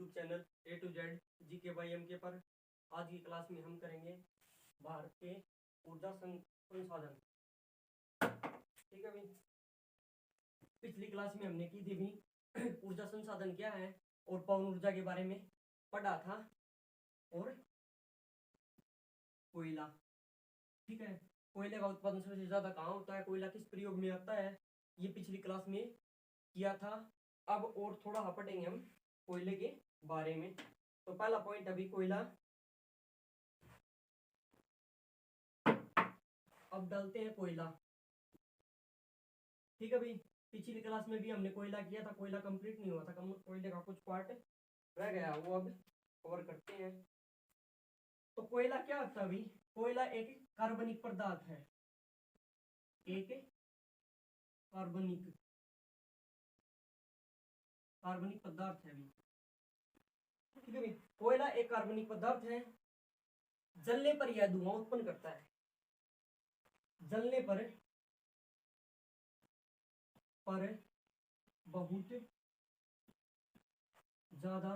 YouTube channel A to Z GK by MK पर आज की क्लास में हम करेंगे भारत के ऊर्जा संसाधन। ठीक है भाई, पिछली क्लास में हमने की थी भी ऊर्जा संसाधन क्या है और पवन ऊर्जा के बारे में पढ़ा था और कोयला। ठीक है, कोयले का उत्पादन सबसे ज्यादा कहाँ होता है, कोयला किस प्रयोग में आता है, ये पिछली क्लास में किया था। अब और थोड़ा पढ़ेंगे हम कोयले के बारे में। तो पहला पॉइंट अभी कोयला। अब डालते हैं कोयला। ठीक है भाई, पिछली क्लास में भी हमने कोयला किया था, कोयला कंप्लीट नहीं हुआ था, कोयले का कुछ पार्ट रह गया, वो अब कवर करते हैं। तो कोयला क्या होता है भाई, कोयला एक कार्बनिक पदार्थ है, एक कार्बनिक पदार्थ है भी। ठीक है भाई, कोयला एक कार्बनिक पदार्थ है। जलने पर यह धुआं उत्पन्न करता है, जलने पर बहुत ज्यादा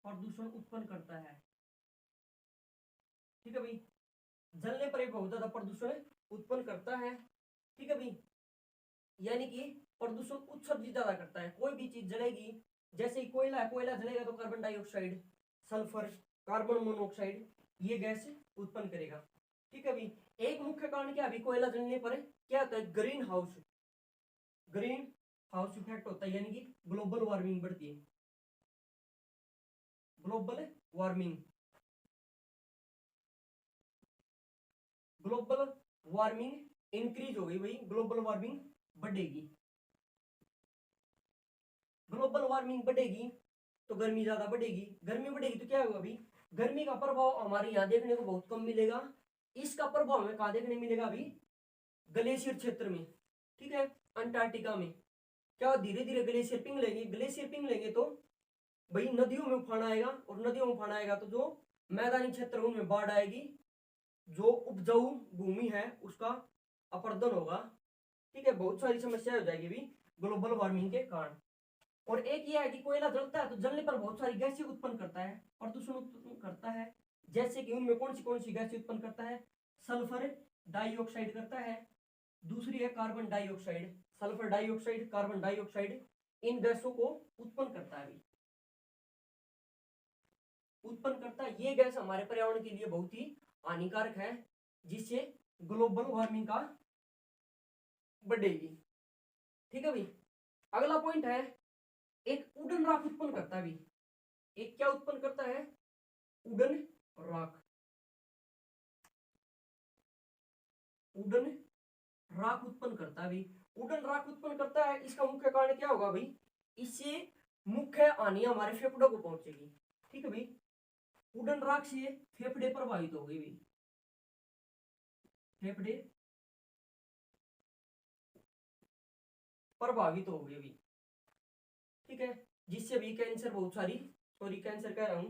प्रदूषण उत्पन्न करता है। ठीक है भाई, जलने पर बहुत ज्यादा प्रदूषण उत्पन्न करता है। ठीक है भाई, यानी कि प्रदूषण उत्सर्जित ज्यादा करता है। कोई भी चीज जलेगी, जैसे ही कोयला है, कोयला जलेगा तो carbon dioxide, sulphur, carbon monoxide ये गैस उत्पन्न करेगा। ठीक है भाई, एक मुख्य कारण क्या अभी कोयला जलने पर क्या होता है, ग्रीन हाउस इफेक्ट होता है, यानी कि ग्लोबल वार्मिंग बढ़ती है। ग्लोबल वार्मिंग इंक्रीज हो गई भाई, ग्लोबल वार्मिंग बढ़ेगी। ग्लोबल वार्मिंग बढ़ेगी तो गर्मी ज्यादा बढ़ेगी, गर्मी बढ़ेगी तो क्या होगा भाई, गर्मी का प्रभाव हमारे यहाँ देखने को बहुत कम मिलेगा। इसका प्रभाव हमें कहाँ देखने मिलेगा अभी, ग्लेशियर क्षेत्र में। ठीक है, अंटार्कटिका में क्या धीरे धीरे ग्लेशियर पिघलेंगे, तो भाई नदियों में उफान आएगा, और नदियों में उफान आएगा तो जो मैदानी क्षेत्र उनमें बाढ़ आएगी, जो उपजाऊ भूमि है उसका अपर्दन होगा। ठीक है, बहुत सारी समस्याएं हो जाएगी भी ग्लोबल वार्मिंग के कारण। और एक ये है कि कोयला जलता है तो जलने पर बहुत सारी गैसें उत्पन्न करता है, प्रदूषण उत्पन्न करता है। जैसे कि उनमें कौन सी गैसें उत्पन्न करता है, सल्फर डाइऑक्साइड करता है, दूसरी है carbon dioxide. Sulphur dioxide, carbon dioxide in गैसों को उत्पन्न करता है। ये गैस हमारे पर्यावरण के लिए बहुत ही हानिकारक है, जिससे ग्लोबल वार्मिंग का बढ़ेगी। ठीक है भाई, अगला पॉइंट है एक उड़न राख उत्पन्न करता है भी। एक क्या उत्पन्न करता है, उड़न राख उत्पन्न करता है भी। उड़न राख उत्पन्न करता है, इसका मुख्य कारण क्या होगा भाई, इससे मुख्य हानि हमारे फेफड़ों को पहुंचेगी। ठीक है भाई, उड़न राख से फेफड़े प्रभावित हो गई भी, फेफड़े प्रभावित हो गए भी। ठीक है, जिससे भी कैंसर कैंसर कह रहा हूं,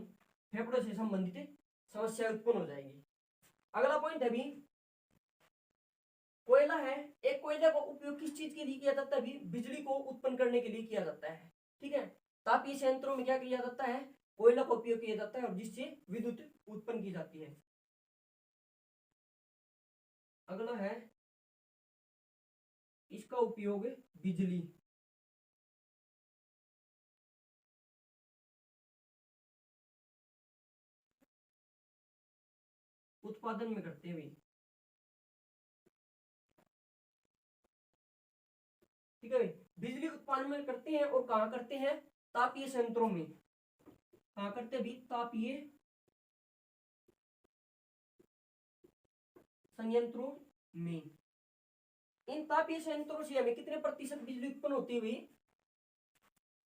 फेफड़ों से संबंधित समस्या उत्पन्न हो जाएगी। अगला पॉइंट है भी कोयला है। एक कोयले का उपयोग किस चीज के लिए किया जाता है भी, बिजली को उत्पन्न करने के लिए किया जाता है। ठीक है, तापीय संयंत्रों में क्या किया जाता है, कोयला का उपयोग किया जाता है, और जिससे विद्युत उत्पन्न की जाती है। अगला है इसका उपयोग बिजली उत्पादन में करते हैं। ठीक है, बिजली उत्पादन में करते हैं, और कहां करते हैं, तापीय संयंत्रों में। कहां करते भी, तापीय संयंत्रों में। इन तापीय संयंत्रों से हमें कितने प्रतिशत बिजली उत्पन्न होती हुई,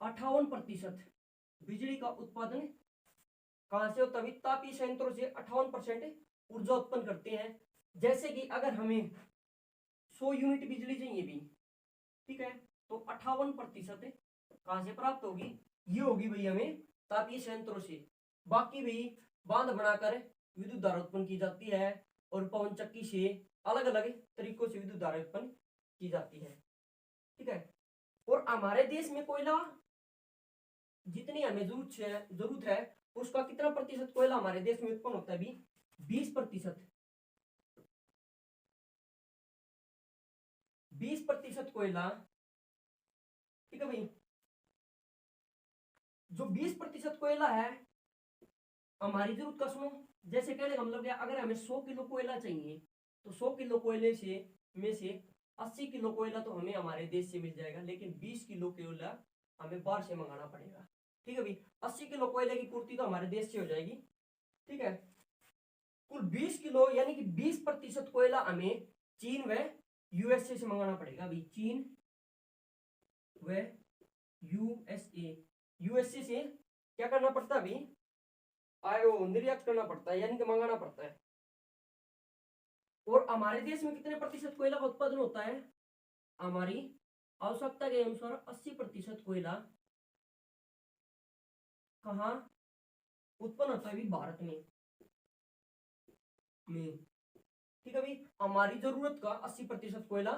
58% बिजली का उत्पादन कहां से होता है, तापीय संयंत्रों से 58% ऊर्जा उत्पन्न करते हैं। जैसे कि अगर हमें 100 यूनिट बिजली चाहिए भी, ठीक है, तो 58% कहां से प्राप्त होगी, ये होगी भाई हमें तापीय संयंत्रों से। बाकी भी बांध बनाकर विद्युत धारा उत्पन्न की जाती है, और पवन चक्की से अलग अलग तरीकों से विद्युत धारा उत्पन्न की जाती है। ठीक है। और हमारे देश में कोयला जितनी हमें जरूरत है उसका कितना प्रतिशत कोयला हमारे देश में उत्पन्न होता है अभी? 20%। 20% कोयला, ठीक है भाई। जो 20% कोयला है हमारी जरूरत का, सुनो, जैसे कहने का मतलब क्या, अगर हमें 100 किलो कोयला चाहिए तो 100 किलो कोयले से में से 80 किलो कोयला तो हमें हमारे देश से मिल जाएगा, लेकिन 20 किलो कोयला हमें बाहर से मंगाना पड़ेगा। ठीक है भाई, 80 किलो कोयले की पूर्ति तो हमारे देश से हो जाएगी। ठीक है, कुल 20 किलो यानी कि 20% कोयला हमें चीन व यूएसए से मंगाना पड़ेगा अभी। चीन व यूएसए से क्या करना पड़ता है अभी? आयो निर्यात करना पड़ता है, यानी कि मंगाना पड़ता है। और हमारे देश में कितने प्रतिशत कोयला का उत्पादन होता है? हमारी आवश्यकता के अनुसार 80% कोयला कहाँ उत्पन्न होता है अभी? भारत में। ठीक है भाई, हमारी जरूरत का 80% कोयला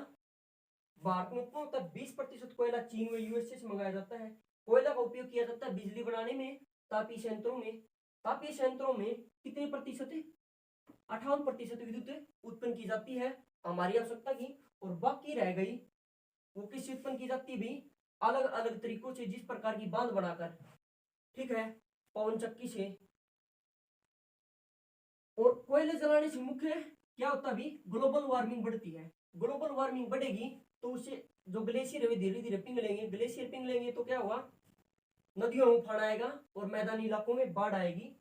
भारत में उत्पन्न होता है। 20% कोयला चीन व यूएसए से मंगाया जाता है। कोयला का उपयोग किया जाता है बिजली बनाने में, तापीय संयंत्रों में। तापीय संयंत्रों में कितने प्रतिशत है? 58% विद्युत उत्पन्न की जाती है हमारी आवश्यकता की। और बाकी रह गई वो किससे उत्पन्न की जाती है भी? अलग अलग तरीकों से, जिस प्रकार की बांध बनाकर, ठीक है, पवन चक्की से। और कोयले जलाने से मुख्य क्या होता है भी? ग्लोबल वार्मिंग बढ़ती है। ग्लोबल वार्मिंग बढ़ेगी तो उससे जो ग्लेशियर है धीरे धीरे पिघलेंगे। ग्लेशियर पिघलेंगे तो क्या हुआ? नदियों में उफान आएगा और मैदानी इलाकों में बाढ़ आएगी।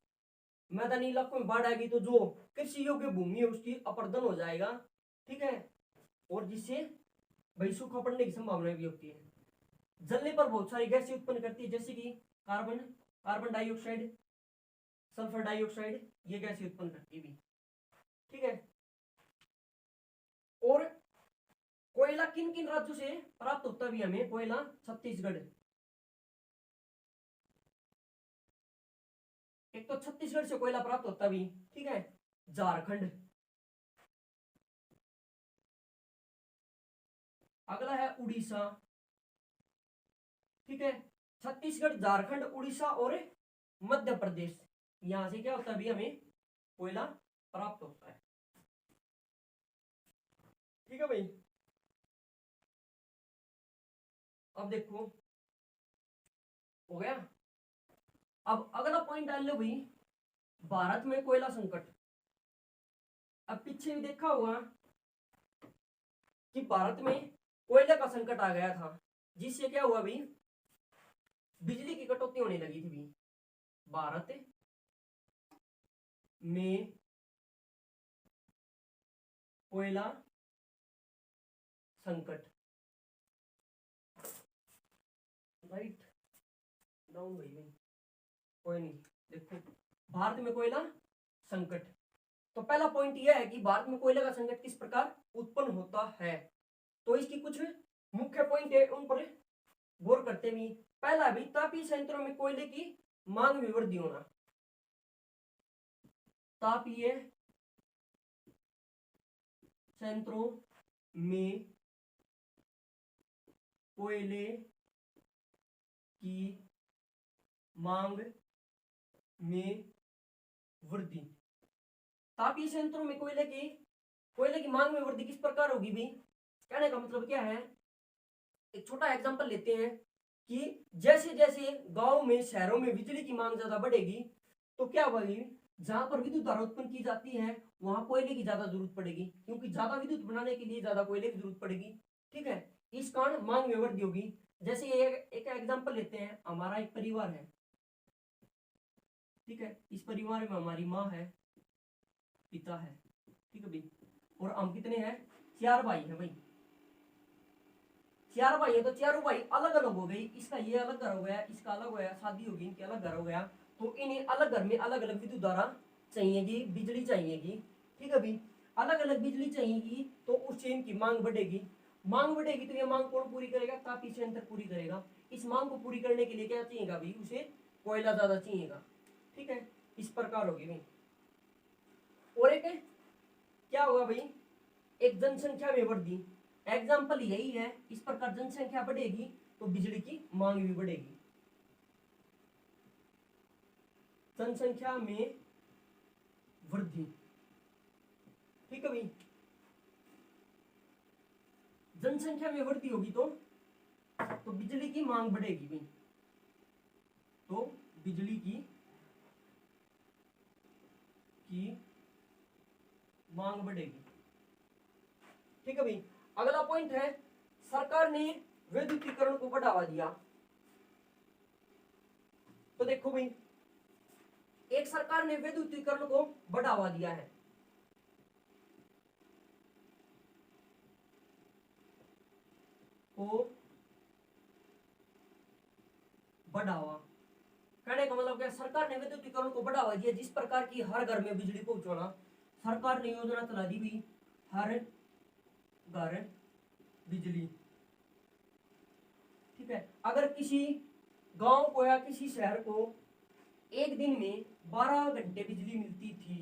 मैदानी इलाकों में बाढ़ आएगी तो जो कृषि योग्य भूमि है उसकी अपर्दन हो जाएगा। ठीक है, और जिससे भाई सूखा पड़ने की संभावना भी होती है। जलने पर बहुत सारी गैसें उत्पन्न करती है, जैसे कि कार्बन डाइऑक्साइड, सल्फर डाइऑक्साइड, ये गैसें उत्पन्न करती है भी। ठीक है, और कोयला किन किन राज्यों से प्राप्त होता है भी हमें? कोयला छत्तीसगढ़, एक तो छत्तीसगढ़ से कोयला प्राप्त होता भी। ठीक है, झारखंड, अगला है उड़ीसा। ठीक है, छत्तीसगढ़, झारखंड, उड़ीसा और मध्य प्रदेश, यहां से क्या होता है भी? हमें कोयला प्राप्त होता है। ठीक है भाई, अब देखो हो गया। अब अगला पॉइंट डाल लो भाई, भारत में कोयला संकट। अब पीछे भी देखा होगा कि भारत में कोयले का संकट आ गया था, जिससे क्या हुआ भाई? बिजली की कटौती होने लगी थी भी। भारत में कोयला संकट, राइट डाउन भाई भाई, कोई नहीं। देखो, भारत में कोयला संकट, तो पहला पॉइंट यह है कि भारत में कोयले का संकट किस प्रकार उत्पन्न होता है। तो इसकी कुछ मुख्य पॉइंट है, उन पर गौर करते हुए। पहला भी, तापीय संयंत्रों में कोयले की मांग में वृद्धि होना। तापीय संयंत्रों में कोयले की मांग में वृद्धि। तापीय संयंत्रों में कोयले की मांग में वृद्धि किस प्रकार होगी भी? कहने का मतलब क्या है, एक छोटा एग्जांपल लेते हैं कि जैसे जैसे गांव में, शहरों में बिजली की मांग ज्यादा बढ़ेगी तो क्या होगी? जहां पर विद्युत धारा उत्पन्न की जाती है वहां कोयले की ज्यादा जरूरत पड़ेगी, क्योंकि ज्यादा विद्युत बनाने के लिए ज्यादा कोयले की जरूरत पड़ेगी। ठीक है, इस कारण मांग में वृद्धि होगी। जैसे एक एग्जांपल लेते हैं, हमारा एक परिवार है। ठीक है, इस परिवार में हमारी माँ है, पिता है, ठीक है भाई, और हम कितने हैं? 4 भाई है भाई। 4 भाई है तो चारों भाई अलग अलग हो गई। इसका ये अलग घर हो गया, इसका अलग हो गया, शादी होगी, इनके अलग घर हो गया। तो इन्हें अलग घर में अलग अलग विद्युत धारा चाहिएगी, बिजली चाहिएगी। ठीक है भाई, अलग अलग बिजली चाहिएगी तो उससे इनकी मांग बढ़ेगी। मांग बढ़ेगी तो ये मांग कौन पूरी करेगा? तापीय संयंत्र पूरी करेगा। इस मांग को पूरी करने के लिए क्या चाहिएगा भाई? उसे कोयला ज्यादा चाहिएगा। ठीक है, इस प्रकार होगी भाई। और एक क्या होगा भाई? एक जनसंख्या में वृद्धि, एग्जाम्पल यही है। इस प्रकार जनसंख्या बढ़ेगी तो बिजली की मांग भी बढ़ेगी। जनसंख्या में वृद्धि, ठीक है भाई, जनसंख्या में वृद्धि होगी तो बिजली की मांग बढ़ेगी भाई, तो बिजली की मांग बढ़ेगी, ठीक है भाई। अगला पॉइंट है, सरकार ने विद्युतीकरण को बढ़ावा दिया। तो देखो भाई, एक सरकार ने विद्युतीकरण को बढ़ावा दिया है। को बढ़ावा कहने का मतलब क्या, सरकार ने विद्युतीकरण को बढ़ावा दिया, जिस प्रकार की हर घर में बिजली पहुंचाना, सरकार ने योजना चला दी भी, हर घर बिजली, ठीक है। अगर किसी गांव को या किसी शहर को एक दिन में 12 घंटे बिजली मिलती थी,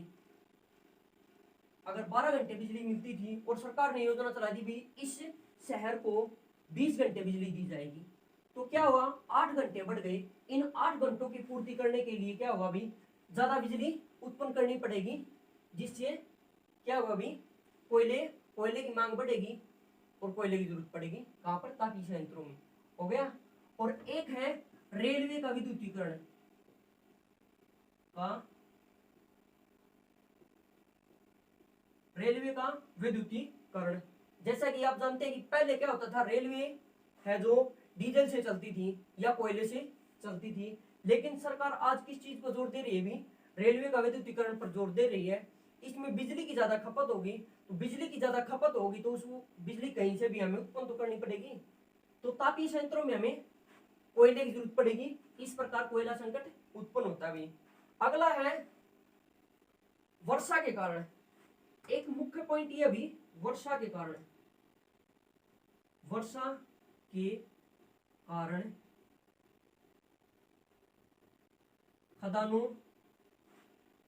अगर 12 घंटे बिजली मिलती थी और सरकार ने योजना चला दी भी इस शहर को 20 घंटे बिजली दी जाएगी, तो क्या हुआ, 8 घंटे बढ़ गए। इन 8 घंटों की पूर्ति करने के लिए क्या होगा भी, ज्यादा बिजली उत्पन्न करनी पड़ेगी, जिससे क्या होगा भी, कोयले की मांग बढ़ेगी और कोयले की जरूरत पड़ेगी कहां पर, तापीय संयंत्रों में। हो गया। और एक है रेलवे का विद्युतीकरण का, रेलवे का विद्युतीकरण। जैसा कि आप जानते हैं कि पहले क्या होता था, रेलवे है जो डीजल से चलती थी या कोयले से चलती थी, लेकिन सरकार आज किस चीज पर जोर दे रही है भी, रेलवे का विद्युतीकरण पर जोर दे रही है। इसमें बिजली की ज्यादा खपत होगी, तो बिजली की ज्यादा खपत होगी तो उस बिजली कहीं से भी हमें उत्पन्न तो करनी पड़ेगी, तो तापीय संयंत्रों में हमें कोयले की जरूरत पड़ेगी। इस प्रकार कोयला संकट उत्पन्न होता है। अगला है वर्षा के कारण। एक मुख्य पॉइंट ये भी, वर्षा के कारण, वर्षा के कारण खदानों,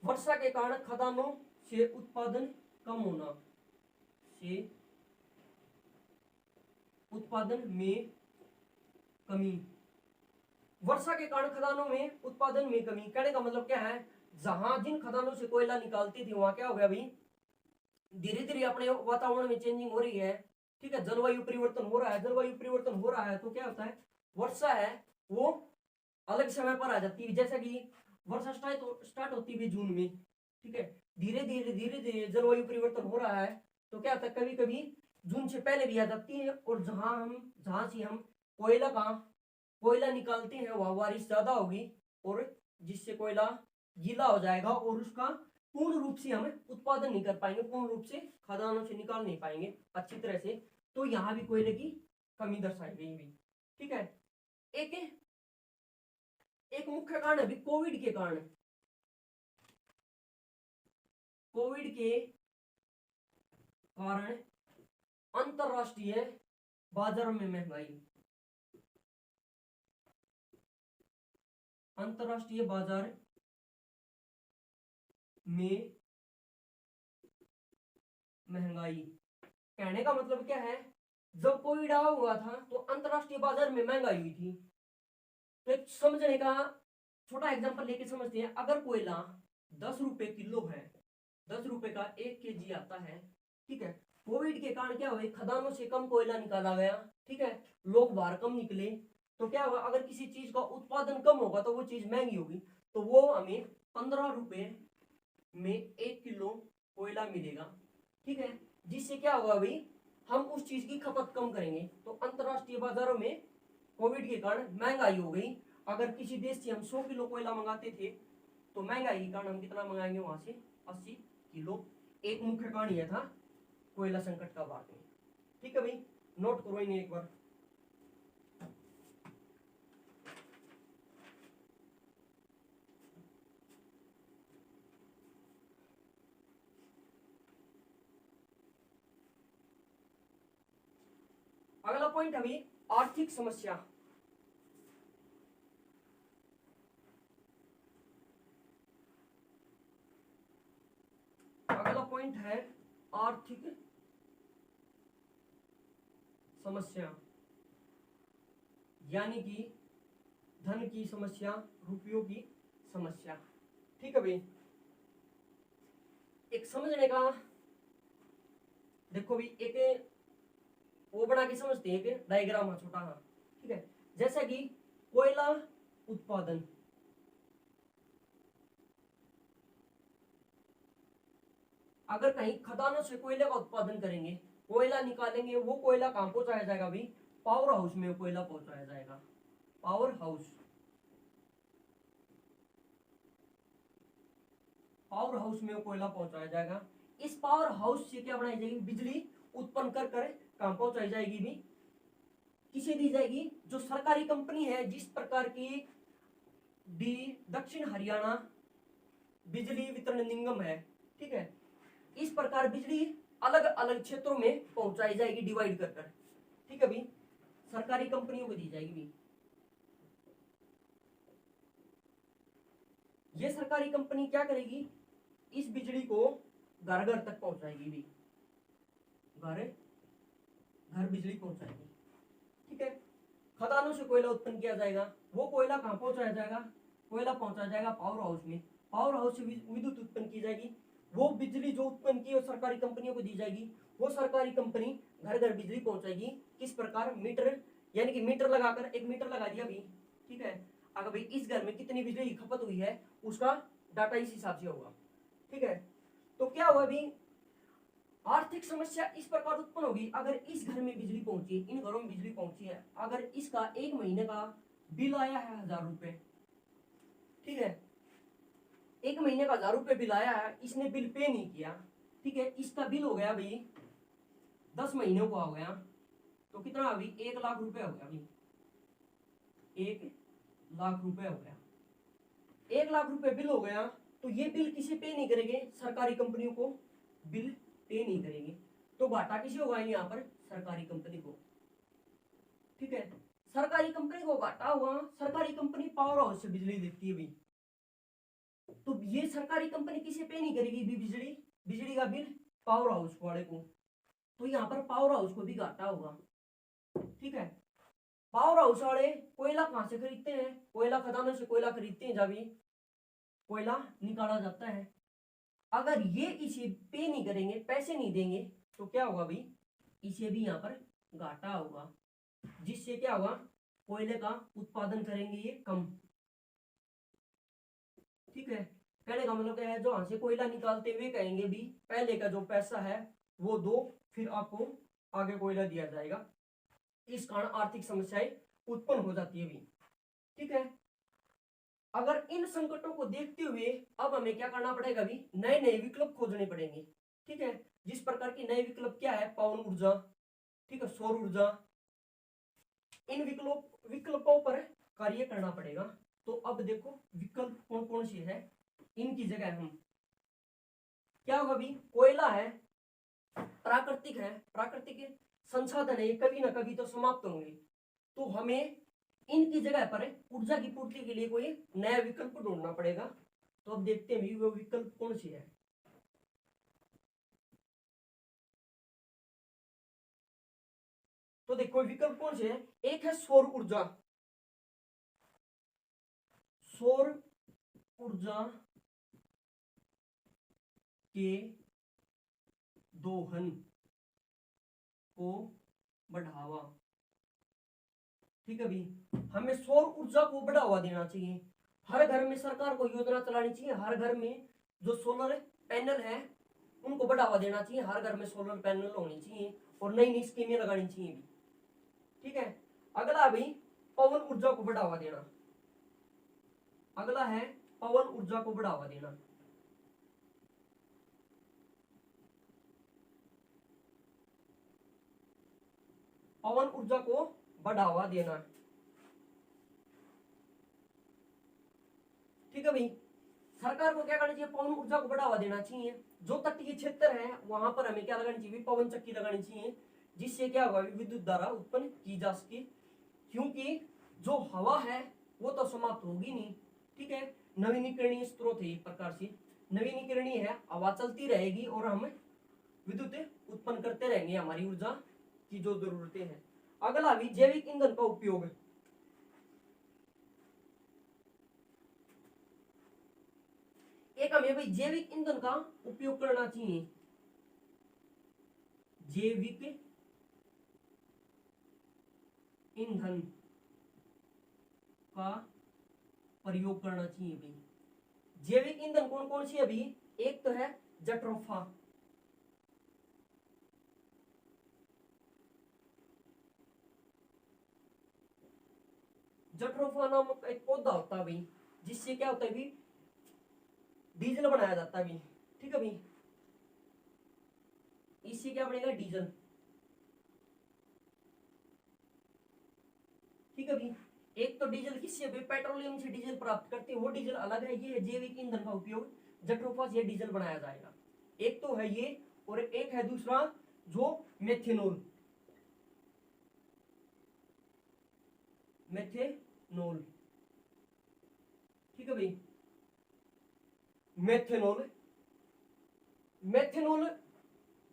वर्षा के कारण खदानों से उत्पादन कम होना, से उत्पादन में कमी। वर्षा के कारण खदानों में उत्पादन में कमी कहने का मतलब क्या है, जहां जिन खदानों से कोयला निकालती थी वहां क्या हो गया भाई, धीरे धीरे अपने वातावरण में चेंजिंग हो रही है, ठीक है, जलवायु परिवर्तन हो रहा है। जलवायु परिवर्तन हो रहा है तो क्या होता है, वर्षा है वो अलग समय पर आ जाती है। जैसे कि वर्षा स्टार्ट होती है जून में, ठीक है, धीरे धीरे जलवायु परिवर्तन हो रहा है तो क्या होता है, कभी कभी जून से पहले भी आ जाती है। और जहां से हम कोयला निकालते हैं वहां बारिश ज्यादा होगी और जिससे कोयला गीला हो जाएगा और उसका पूर्ण रूप से हम उत्पादन नहीं कर पाएंगे, पूर्ण रूप से खदानों से निकाल नहीं पाएंगे अच्छी तरह से, तो यहाँ भी कोयले की कमी दर्शाई गई भी, ठीक है। एक मुख्य कारण है भी कोविड के कारण, कोविड के कारण अंतरराष्ट्रीय बाजार में महंगाई, अंतरराष्ट्रीय बाजार में महंगाई कहने का मतलब क्या है, जब कोविड आया हुआ था तो अंतरराष्ट्रीय बाजार में महंगाई हुई थी। तो एक समझने का छोटा एग्जांपल लेके समझते हैं। अगर कोयला 10 रुपए किलो है, 10 रुपए का 1 केजी आता है, ठीक है, कोविड के कारण क्या हुआ, खदानों से कम कोयला निकाला गया, ठीक है, लोग बाहर कम निकले, तो क्या होगा, अगर किसी चीज का उत्पादन कम होगा तो वो चीज महंगी होगी, तो वो हमें 15 रुपए में 1 किलो कोयला मिलेगा, ठीक है, जिससे क्या होगा भाई, हम उस चीज की खपत कम करेंगे। तो अंतरराष्ट्रीय बाजारों में कोविड के कारण महंगाई हो गई। अगर किसी देश से हम 100 किलो कोयला मंगाते थे तो महंगाई के कारण हम कितना मंगाएंगे, वहां से 80 किलो। एक मुख्य कारण यह था कोयला संकट का भारत में, ठीक है भाई, नोट करो इन्हें एक बार। अगला पॉइंट अभी आर्थिक समस्या। अगला पॉइंट है आर्थिक समस्या, यानी कि धन की समस्या, रुपयों की समस्या। ठीक है भाई, एक समझने का देखो भी, एक वो बना के समझते हैं, एक डायग्राम है छोटा। हाँ ठीक है, जैसा कि कोयला उत्पादन, अगर कहीं खदानों से कोयले का उत्पादन करेंगे, कोयला निकालेंगे, वो कोयला कहां पहुंचाया जाएगा भाई? पावर हाउस में कोयला पहुंचाया जाएगा। पावर हाउस, पावर हाउस में कोयला पहुंचाया जाएगा। इस पावर हाउस से क्या बनाई जाएगी? बिजली उत्पन्न कर कर कहां पहुंचाई जाएगी भी? किसे दी जाएगी? जो सरकारी कंपनी है, जिस प्रकार की डी दक्षिण हरियाणा बिजली वितरण निगम है, ठीक है, इस प्रकार बिजली अलग अलग क्षेत्रों में पहुंचाई जाएगी, डिवाइड कर कर। ठीक है भी, सरकारी कंपनियों को दी जाएगी भी। ये सरकारी कंपनी क्या करेगी? इस बिजली को घर घर तक पहुंचाएगी भी, घर घर बिजली पहुंचाएगी। ठीक है, खदानों से कोयला उत्पन्न किया जाएगा, वो कोयला कहां पहुंचाया जाएगा? कोयला पहुंचाया जाएगा पावर हाउस में, पावर हाउस से विद्युत उत्पन्न की जाएगी। वो बिजली जो उत्पन्न की वो सरकारी कंपनियों को दी जाएगी, वो सरकारी कंपनी घर घर बिजली पहुंचाएगी। किस प्रकार? मीटर, यानी कि मीटर लगाकर, एक मीटर लगा दिया भी, ठीक है, अगर भाई इस घर में कितनी बिजली की खपत हुई है उसका डाटा इस हिसाब से होगा। ठीक है, तो क्या हुआ अभी? आर्थिक समस्या इस प्रकार उत्पन्न होगी, अगर इस घर में बिजली पहुंची, इन घरों में बिजली पहुंची है, अगर इसका एक महीने का बिल आया है 1000 रुपए, ठीक है, एक महीने का 1000 रुपए बिल आया है, इसने बिल पे नहीं किया, ठीक है, इसका बिल हो गया भाई 10 महीनों का हो गया, तो कितना अभी? 1 लाख रुपए हो गया अभी, 1 लाख रुपए हो गया। 1 लाख रुपए बिल हो गया, तो ये बिल किसे पे नहीं करेंगे? सरकारी कंपनियों को बिल पे नहीं करेंगे, तो घाटा किसे होगा यहाँ पर? सरकारी कंपनी को। ठीक है, सरकारी कंपनी को घाटा हुआ, सरकारी कंपनी पावर हाउस से बिजली देती है भी, तो ये सरकारी कंपनी किसे पे नहीं करेगी भी? बिजली, बिजली का बिल पावर हाउस वाले को, तो यहाँ पर पावर हाउस को भी घाटा होगा। ठीक है, पावर हाउस वाले कोयला कहां से खरीदते हैं? कोयला खदानों से कोयला खरीदते हैं, जब भी कोयला निकाला जाता है। अगर ये इसे पे नहीं करेंगे, पैसे नहीं देंगे, तो क्या होगा भाई? इसे भी यहाँ पर घाटा होगा, जिससे क्या होगा? कोयले का उत्पादन करेंगे ये कम। ठीक है, कहने का मतलब क्या है? जो यहाँ से कोयला निकालते हुए कहेंगे भी पहले का जो पैसा है वो दो, फिर आपको आगे कोयला दिया जाएगा। इस कारण आर्थिक समस्याएं उत्पन्न हो जाती है भी। ठीक है, अगर इन संकटों को देखते हुए अब हमें क्या करना पड़ेगा भी? नए नए विकल्प खोजने पड़ेंगे। ठीक है, जिस प्रकार की नए विकल्प क्या है? पवन ऊर्जा, ठीक है, सौर ऊर्जा, इन विकल्पों पर कार्य करना पड़ेगा। तो अब देखो विकल्प कौन कौन से है, इनकी जगह हम क्या होगा भी? कोयला है, प्राकृतिक है, प्राकृतिक संसाधन है, ये कभी ना कभी तो समाप्त होंगे, तो हमें इनकी जगह पर ऊर्जा की पूर्ति के लिए कोई नया विकल्प ढूंढना पड़ेगा। तो अब देखते हैं भी वो विकल्प कौन से है। तो देखो विकल्प कौन से है? एक है सौर ऊर्जा, सौर ऊर्जा के दोहन को बढ़ावा। ठीक है भी, हमें सौर ऊर्जा को बढ़ावा देना चाहिए। हर घर में सरकार को योजना चलानी चाहिए, हर घर में जो सोलर पैनल है उनको बढ़ावा देना चाहिए, हर घर में सोलर पैनल होनी चाहिए और नई नई स्कीमें लगानी चाहिए भी। ठीक है, अगला भी पवन ऊर्जा को बढ़ावा देना, अगला है पवन ऊर्जा को बढ़ावा देना। पवन ऊर्जा को बढ़ावा देना। ठीक है भाई, सरकार को क्या करना चाहिए? पवन ऊर्जा को बढ़ावा देना चाहिए। जो तटीय क्षेत्र है वहां पर हमें क्या लगानी चाहिए? पवन चक्की लगानी चाहिए, जिससे क्या होगा? विद्युत धारा उत्पन्न की जा सके, क्योंकि जो हवा है वो तो समाप्त होगी नहीं। ठीक है, नवीनीकरणीय स्रोत है, एक प्रकार से नवीनीकरणीय है, हवा चलती रहेगी और हम विद्युत उत्पन्न करते रहेंगे, हमारी ऊर्जा की जो जरूरतें हैं। अगला भी जैविक ईंधन का उपयोग। एक हमें भाई जैविक ईंधन का उपयोग करना चाहिए, जैविक ईंधन का प्रयोग करना चाहिए भाई। जैविक ईंधन कौन कौन सी अभी, एक तो है जट्रोफा, जट्रोफा नामक एक पौधा होता है भाई, जिससे क्या होता है भाई, डीजल बनाया जाता है भाई। ठीक है भाई, इससे क्या बनेगा, डीजल। ठीक है भाई, एक तो डीजल किससे भाई, पेट्रोलियम से डीजल प्राप्त करते हैं, वो डीजल अलग है, ये है जैविक ईंधन का उपयोग, जट्रोफा से डीजल बनाया जाएगा। एक तो है ये, और एक है दूसरा जो मेथेनॉल, मेथेनॉल। ठीक है भाई, मेथेनॉल, मेथेनॉल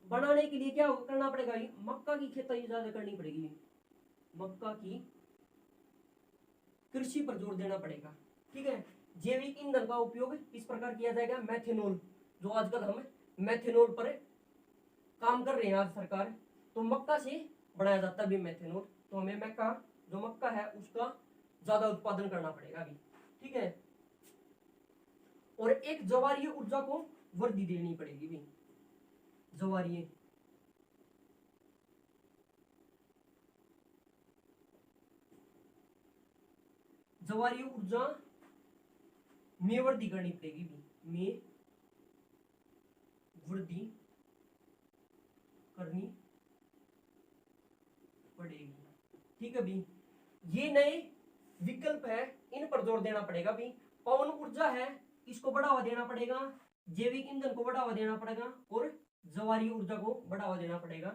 बनाने के लिए क्या करना पड़ेगा, मक्का की खेती ज्यादा करनी पड़ेगी, मक्का की कृषि पर जोर देना पड़ेगा। ठीक है, जैविक ईंधन का उपयोग किस प्रकार किया जाएगा, मेथेनॉल, जो आजकल हम मेथेनॉल पर काम कर रहे हैं आज सरकार, तो मक्का से बनाया जाता है भी मेथेनॉल, तो हमें मक्का, जो मक्का है उसका ज्यादा उत्पादन करना पड़ेगा अभी। ठीक है, और एक ज्वारीय ऊर्जा को वृद्धि देनी पड़ेगी भी, ज्वारीय, ज्वारीय ऊर्जा में वृद्धि करनी पड़ेगी भी, में वृद्धि करनी पड़ेगी। ठीक है भी, ये नए विकल्प है, इन पर जोर देना पड़ेगा भी। पवन ऊर्जा है, इसको बढ़ावा देना पड़ेगा, जैविक ईंधन को बढ़ावा देना पड़ेगा, और ज्वारीय ऊर्जा को बढ़ावा देना पड़ेगा,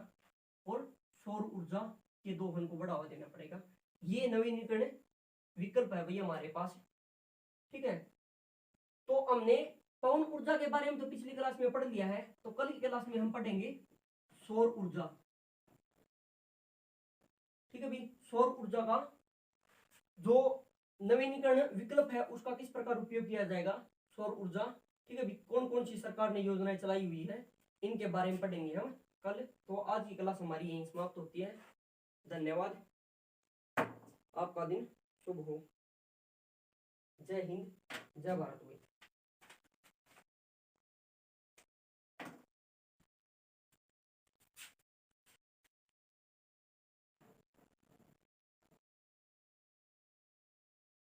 और सौर ऊर्जा के दोहन को बढ़ावा देना पड़ेगा। ये नवीनीकरण विकल्प है भैया हमारे पास। ठीक है, तो हमने पवन ऊर्जा के बारे में तो पिछली क्लास में पढ़ लिया है, तो कल की क्लास में हम पढ़ेंगे सौर ऊर्जा। ठीक है भाई, सौर ऊर्जा का जो नवीनीकरण विकल्प है उसका किस प्रकार उपयोग किया जाएगा, सौर ऊर्जा। ठीक है भाई, कौन कौन सी सरकार ने योजनाएं चलाई हुई है, इनके बारे में पढ़ेंगे हम कल। तो आज की क्लास हमारी यहीं समाप्त होती है। धन्यवाद, आपका दिन शुभ हो। जय हिंद, जय भारत।